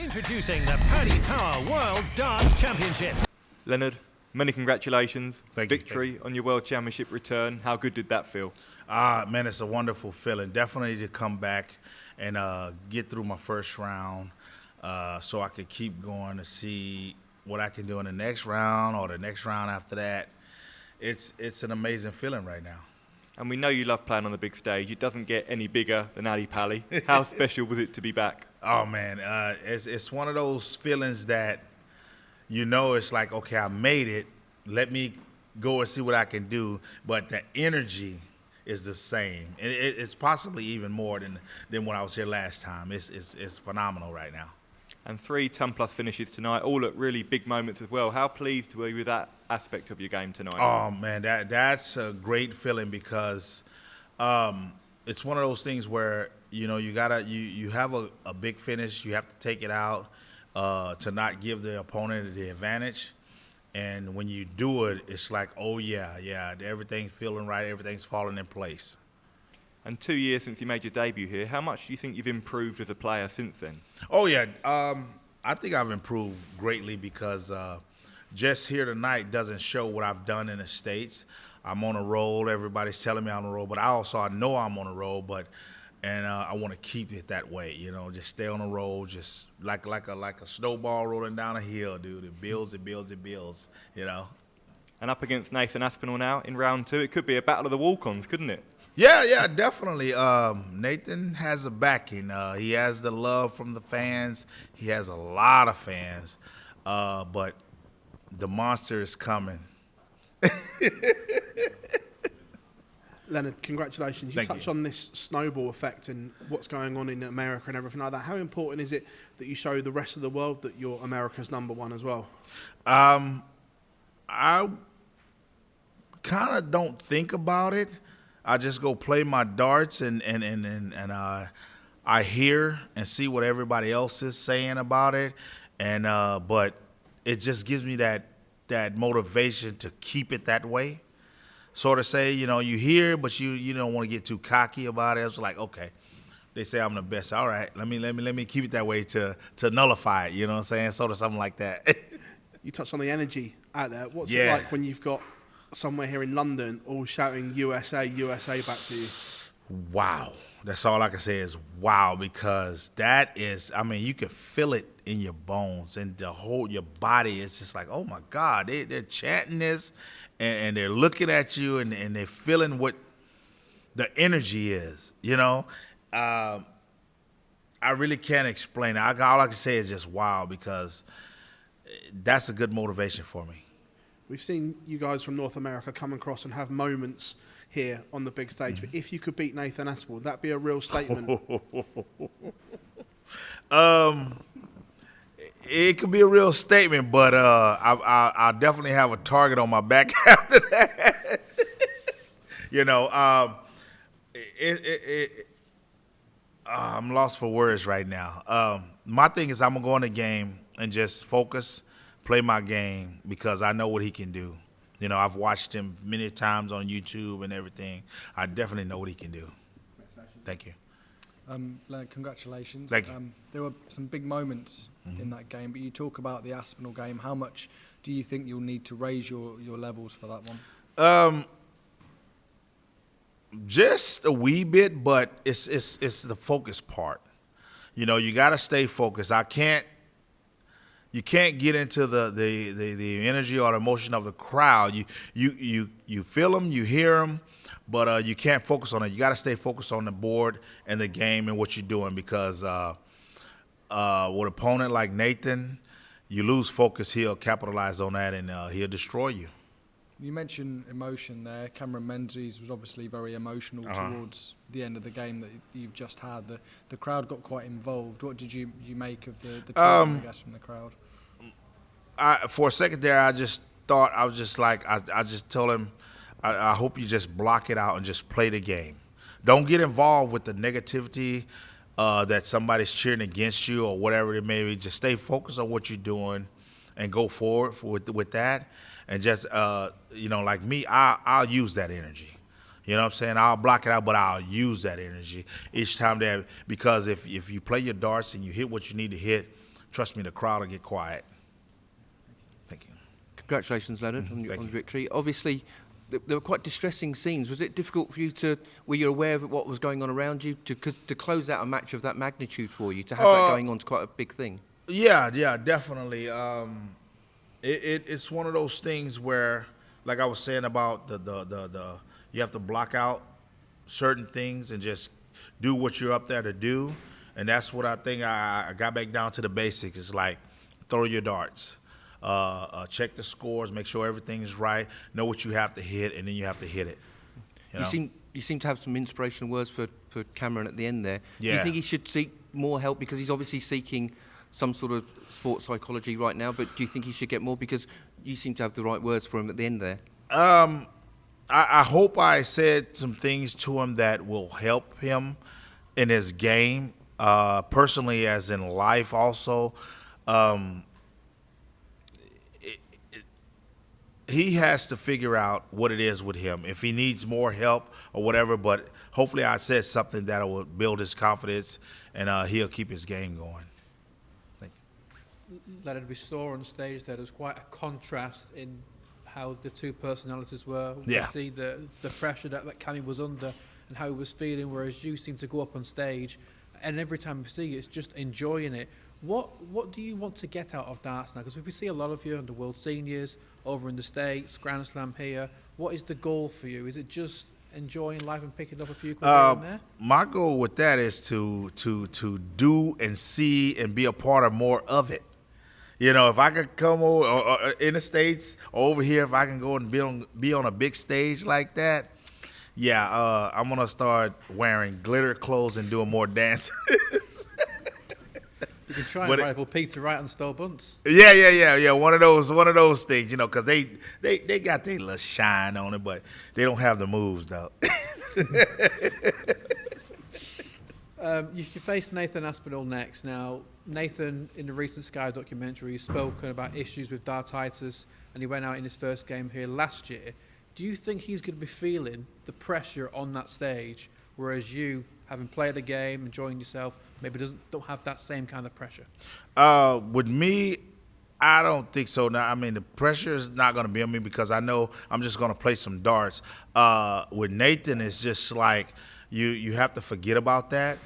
Introducing the Paddy Power World Darts Championships. Leonard, many congratulations. Thank you. Victory on your World Championship return. How good did that feel? Man, it's a wonderful feeling. Definitely to come back and get through my first round so I could keep going to see what I can do in the next round or the next round after that. It's an amazing feeling right now. And we know you love playing on the big stage. It doesn't get any bigger than Ali Pally. How special was it to be back? Oh, man, it's one of those feelings that, it's like, okay, I made it. Let me go and see what I can do. But the energy is the same. It's possibly even more than when I was here last time. It's phenomenal right now. And 3 ton-plus finishes tonight, all at really big moments as well. How pleased were you with that aspect of your game tonight? Oh, man, that's a great feeling because it's one of those things where, you have a big finish. You have to take it out to not give the opponent the advantage. And when you do it, it's like, oh, yeah, everything's feeling right, everything's falling in place. And 2 years since you made your debut here, how much do you think you've improved as a player since then? Oh, yeah. I think I've improved greatly because just here tonight doesn't show what I've done in the States. I'm on a roll. Everybody's telling me I'm on a roll. But I know I'm on a roll, and I want to keep it that way, just stay on a roll, just like a snowball rolling down a hill, dude. It builds, And up against Nathan Aspinall now in round 2, it could be a battle of the walk-ons, couldn't it? Yeah, definitely. Nathan has a backing. He has the love from the fans. He has a lot of fans. But the monster is coming. Leonard, congratulations. You touched on this snowball effect and what's going on in America and everything like that. How important is it that you show the rest of the world that you're America's #1 as well? I kind of don't think about it. I just go play my darts and I hear and see what everybody else is saying about it, and but it just gives me that motivation to keep it that way. Sort of say, you hear, but you don't want to get too cocky about it. It's like, okay, they say I'm the best. All right, let me keep it that way to nullify it. You know what I'm saying? Sort of something like that. You touched on the energy out there. What's it like when you've got somewhere here in London all shouting USA, USA back to you? Wow. That's all I can say is wow, because that is, you can feel it in your bones and your body is just like, oh my God, they're chanting this and they're looking at you and they're feeling what the energy is, I really can't explain it. All I can say is just wow, because that's a good motivation for me. We've seen you guys from North America come across and have moments here on the big stage. But if you could beat Nathan Aspinall, would that be a real statement? It could be a real statement, but I'll definitely have a target on my back after that. I'm lost for words right now. My thing is I'm going to go in the game and just focus, play my game, because I know what he can do. I've watched him many times on YouTube and everything. I definitely know what he can do. Thank you. Leonard, congratulations. Thank you. There were some big moments in that game, but you talk about the Aspinall game. How much do you think you'll need to raise your levels for that one? Just a wee bit, but it's the focus part. You got to stay focused. You can't get into the energy or the emotion of the crowd. You feel them, you hear them, but you can't focus on it. You got to stay focused on the board and the game and what you're doing, because with an opponent like Nathan, you lose focus, he'll capitalize on that and he'll destroy you. You mentioned emotion there. Cameron Menzies was obviously very emotional towards the end of the game that you've just had. The crowd got quite involved. What did you make of the treatment, I guess, from the crowd? For a second there, I just thought, I was just like, I just told him, I hope you just block it out and just play the game. Don't get involved with the negativity that somebody's cheering against you or whatever it may be. Just stay focused on what you're doing and go forward with that. And just, like me, I'll use that energy. You know what I'm saying? I'll block it out, but I'll use that energy each time because if you play your darts and you hit what you need to hit, trust me, the crowd will get quiet. Thank you. Congratulations, Leonard, on the victory. Obviously, there were quite distressing scenes. Was it difficult for you were you aware of what was going on around you to close out a match of that magnitude for you, to have that going on is quite a big thing? Yeah, definitely. It's one of those things where, like I was saying about the you have to block out certain things and just do what you're up there to do, and that's what I think I got back down to the basics. It's like throw your darts. Check the scores, make sure everything is right, know what you have to hit, and then you have to hit it. You seem to have some inspirational words for Cameron at the end there. Yeah. Do you think he should seek more help? Because he's obviously seeking some sort of sports psychology right now, but do you think he should get more? Because you seem to have the right words for him at the end there. I hope I said some things to him that will help him in his game, personally as in life also. He has to figure out what it is with him, if he needs more help or whatever, but hopefully I said something that will build his confidence and he'll keep his game going. Thank you. Leonard, we saw on stage there was quite a contrast in how the two personalities were. We see the pressure that Cammy was under and how he was feeling, whereas you seem to go up on stage and every time we see you, it's just enjoying it. What do you want to get out of darts now? Because we see a lot of you on the World Seniors, over in the States, Grand Slam here. What is the goal for you? Is it just enjoying life and picking up a few quid there? My goal with that is to do and see and be a part of more of it. You know, if I could come over or in the States or over here, if I can go and be on a big stage like that, I'm going to start wearing glitter clothes and doing more dances. You can try and rival Peter Wright on Stowe Bunts. Yeah. One of those things, you know, because they got their little shine on it, but they don't have the moves though. You face Nathan Aspinall next. Now, Nathan, in the recent Sky documentary, has spoken about issues with dartitis, and he went out in his first game here last year. Do you think he's going to be feeling the pressure on that stage, whereas you, having played a game, enjoying yourself, maybe don't have that same kind of pressure? With me, I don't think so. Now, I mean, the pressure is not going to be on me because I know I'm just going to play some darts. With Nathan, it's just like you have to forget about that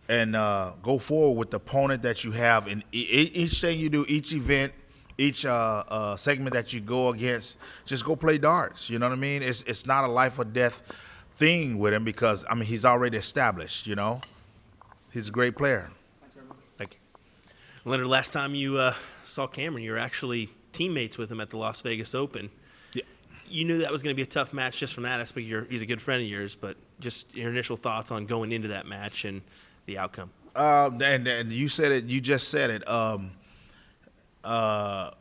and go forward with the opponent that you have in each thing you do, each event, each segment that you go against. Just go play darts. You know what I mean? It's not a life or death thing with him because, I mean, he's already established, you know. He's a great player. Thank you. Leonard, last time you saw Cameron, you were actually teammates with him at the Las Vegas Open. Yeah. You knew that was going to be a tough match just from that aspect. He's a good friend of yours, but just your initial thoughts on going into that match and the outcome. And you said it. You just said it.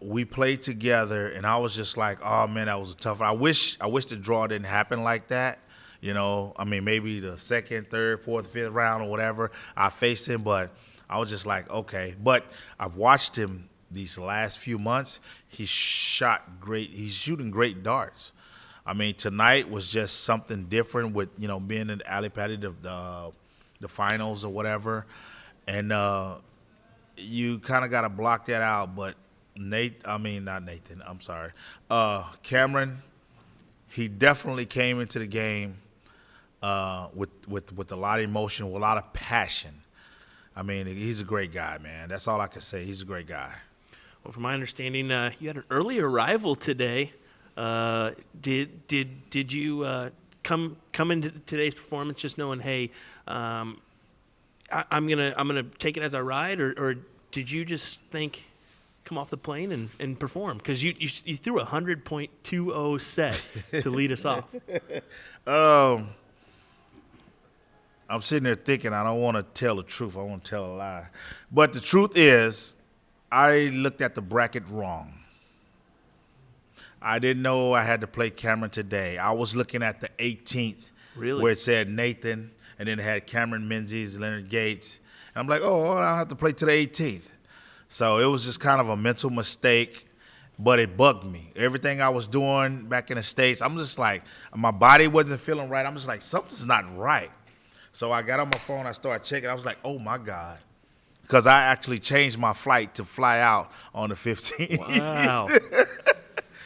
We played together, and I was just like, oh, man, that was a tough one. I wish the draw didn't happen like that. You know, I mean, maybe the second, third, fourth, fifth round or whatever, I faced him, but I was just like, okay. But I've watched him these last few months. He's shot great. He's shooting great darts. I mean, tonight was just something different with, you know, being in the alley patty, the finals or whatever. And you kind of got to block that out. But Cameron, he definitely came into the game with a lot of emotion, with a lot of passion. I mean, he's a great guy, man. That's all I can say. He's a great guy. Well, from my understanding, you had an early arrival today. Did you come into today's performance just knowing, hey, I'm gonna take it as I ride, or did you just think, come off the plane and perform? Because you threw a 100.20 set to lead us off. I'm sitting there thinking I don't want to tell the truth. I want to tell a lie. But the truth is, I looked at the bracket wrong. I didn't know I had to play Cameron today. I was looking at the 18th, really, where it said Nathan, and then it had Cameron Menzies, Leonard Gates. And I'm like, oh, I have to play to the 18th. So it was just kind of a mental mistake, but it bugged me. Everything I was doing back in the States, I'm just like, my body wasn't feeling right. I'm just like, something's not right. So I got on my phone, I started checking. I was like, oh, my God. because I actually changed my flight to fly out on the 15th. Wow.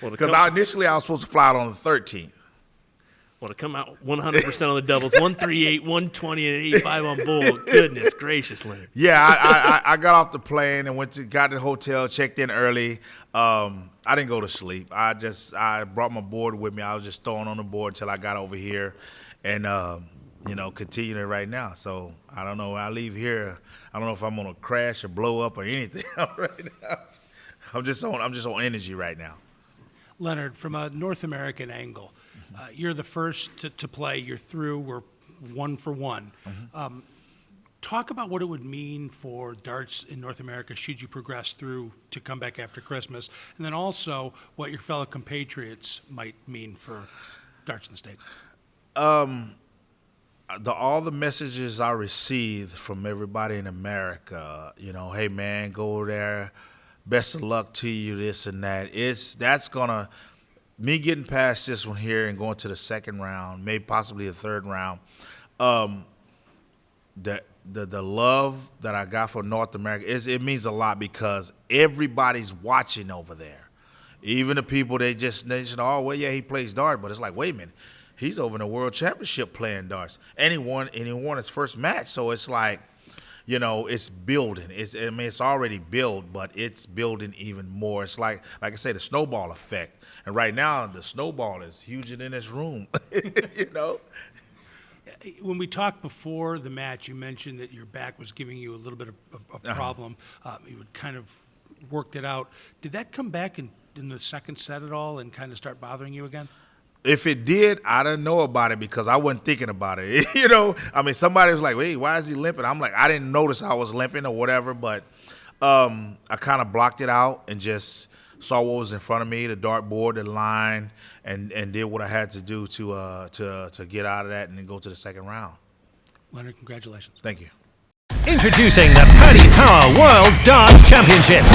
Because initially I was supposed to fly out on the 13th. Well, to come out 100% on the doubles, 138, 120, and 85 on bull. Goodness gracious, Leonard. Yeah, I got off the plane and got to the hotel, checked in early. I didn't go to sleep. I brought my board with me. I was just throwing on the board until I got over here, and continuing it right now. So I don't know. When I leave here, I don't know if I'm gonna crash or blow up or anything right now. I'm just on energy right now. Leonard, from a North American angle, you're the first to play. You're through. We're 1 for 1. Mm-hmm. Talk about what it would mean for darts in North America should you progress through to come back after Christmas, and then also what your fellow compatriots might mean for darts in the States. All the messages I received from everybody in America, hey man, go there, best of luck to you, this and that. That's gonna me getting past this one here and going to the second round, maybe possibly the third round. The love that I got for North America it means a lot because everybody's watching over there. Even the people they just oh well yeah he plays dart, but it's like wait a minute. He's over in the World Championship playing darts. And he won his first match. So it's like, it's building. It's already built, but it's building even more. It's like I say, the snowball effect. And right now, the snowball is huger than this room, When we talked before the match, you mentioned that your back was giving you a little bit of problem. You had kind of worked it out. Did that come back in the second set at all and kind of start bothering you again? If it did, I didn't know about it because I wasn't thinking about it. Somebody was like, "Wait, why is he limping?" I'm like, I didn't notice I was limping or whatever, but I kind of blocked it out and just saw what was in front of me, the dartboard, the line, and did what I had to do to get out of that and then go to the second round. Leonard, congratulations. Thank you. Introducing the Paddy Power World Darts Championships.